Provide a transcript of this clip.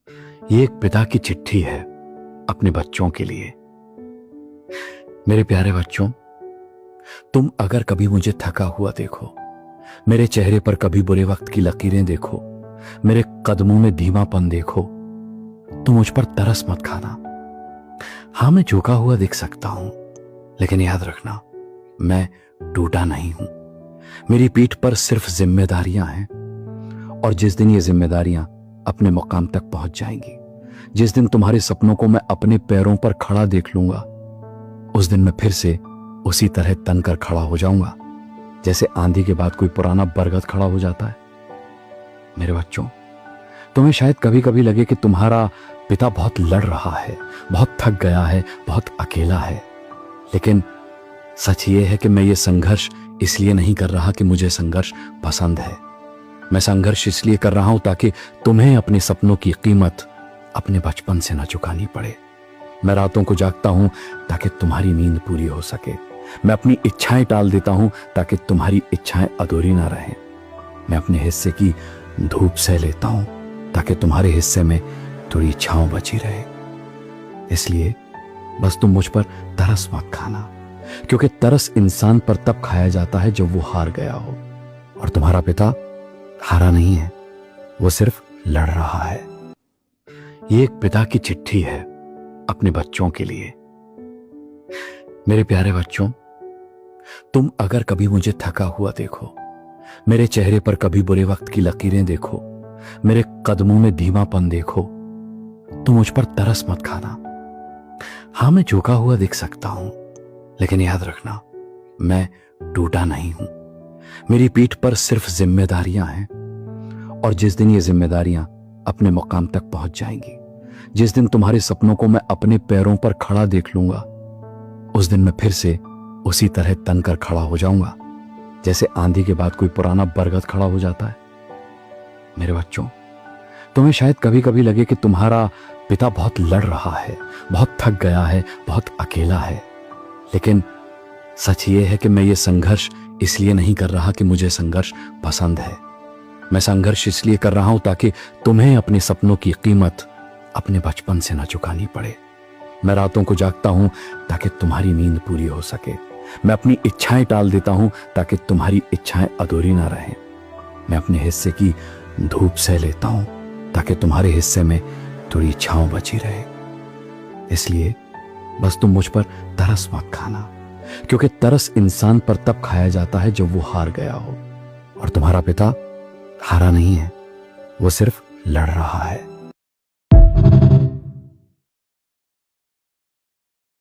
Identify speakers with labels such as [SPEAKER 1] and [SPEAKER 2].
[SPEAKER 1] ये एक पिता की चिट्ठी है अपने बच्चों के लिए। मेरे प्यारे बच्चों, तुम अगर कभी मुझे थका हुआ देखो, मेरे चेहरे पर कभी बुरे वक्त की लकीरें देखो, मेरे कदमों में धीमापन देखो, तो मुझ पर तरस मत खाना। हाँ, मैं झुका हुआ दिख सकता हूं, लेकिन याद रखना, मैं टूटा नहीं हूं। मेरी पीठ पर सिर्फ जिम्मेदारियां हैं, और जिस दिन ये जिम्मेदारियां अपने मुकाम तक पहुंच जाएंगी, जिस दिन तुम्हारे सपनों को मैं अपने पैरों पर खड़ा देख लूंगा, उस दिन मैं फिर से उसी तरह तनकर खड़ा हो जाऊंगा जैसे आंधी के बाद कोई पुराना बरगद खड़ा हो जाता है। मेरे बच्चों, तुम्हें शायद कभी कभी लगे कि तुम्हारा पिता बहुत लड़ रहा है, बहुत थक गया है, बहुत अकेला है, लेकिन सच ये है कि मैं ये संघर्ष इसलिए नहीं कर रहा कि मुझे संघर्ष पसंद है। मैं संघर्ष इसलिए कर रहा हूं ताकि तुम्हें अपने सपनों की कीमत अपने बचपन से न चुकानी पड़े। मैं रातों को जागता हूं ताकि तुम्हारी नींद पूरी हो सके। मैं अपनी इच्छाएं टाल देता हूं ताकि तुम्हारी इच्छाएं अधूरी ना रहें। मैं अपने हिस्से की धूप सह लेता हूं ताकि तुम्हारे हिस्से में थोड़ी छांव बची रहे। इसलिए बस तुम मुझ पर तरस मत खाना, क्योंकि तरस इंसान पर तब खाया जाता है जब वो हार गया हो, और तुम्हारा पिता हारा नहीं है, वो सिर्फ लड़ रहा है। ये एक पिता की चिट्ठी है अपने बच्चों के लिए। मेरे प्यारे बच्चों, तुम अगर कभी मुझे थका हुआ देखो, मेरे चेहरे पर कभी बुरे वक्त की लकीरें देखो, मेरे कदमों में धीमापन देखो, तो मुझ पर तरस मत खाना। हाँ, मैं झुका हुआ दिख सकता हूं, लेकिन याद रखना, मैं टूटा नहीं हूं। मेरी पीठ पर सिर्फ जिम्मेदारियां हैं, और जिस दिन ये जिम्मेदारियां अपने मुकाम तक पहुंच जाएंगी, जिस दिन तुम्हारे सपनों को मैं अपने पैरों पर खड़ा देख लूंगा, उस दिन मैं फिर से उसी तरह तनकर खड़ा हो जाऊंगा जैसे आंधी के बाद कोई पुराना बरगद खड़ा हो जाता है। मेरे बच्चों, तुम्हें शायद कभी कभी लगे कि तुम्हारा पिता बहुत लड़ रहा है, बहुत थक गया है, बहुत अकेला है, लेकिन सच ये है कि मैं ये संघर्ष इसलिए नहीं कर रहा कि मुझे संघर्ष पसंद है। मैं संघर्ष इसलिए कर रहा हूं ताकि तुम्हें अपने सपनों की कीमत अपने बचपन से न चुकानी पड़े। मैं रातों को जागता हूं ताकि तुम्हारी नींद पूरी हो सके। मैं अपनी इच्छाएं टाल देता हूं ताकि तुम्हारी इच्छाएं अधूरी ना रहें। मैं अपने हिस्से की धूप सह लेता हूं ताकि तुम्हारे हिस्से में थोड़ी छांव बची रहे। इसलिए बस तुम मुझ पर तरस मत खाना, क्योंकि तरस इंसान पर तब खाया जाता है जब वो हार गया हो, और तुम्हारा पिता हारा नहीं है, वो सिर्फ लड़ रहा है।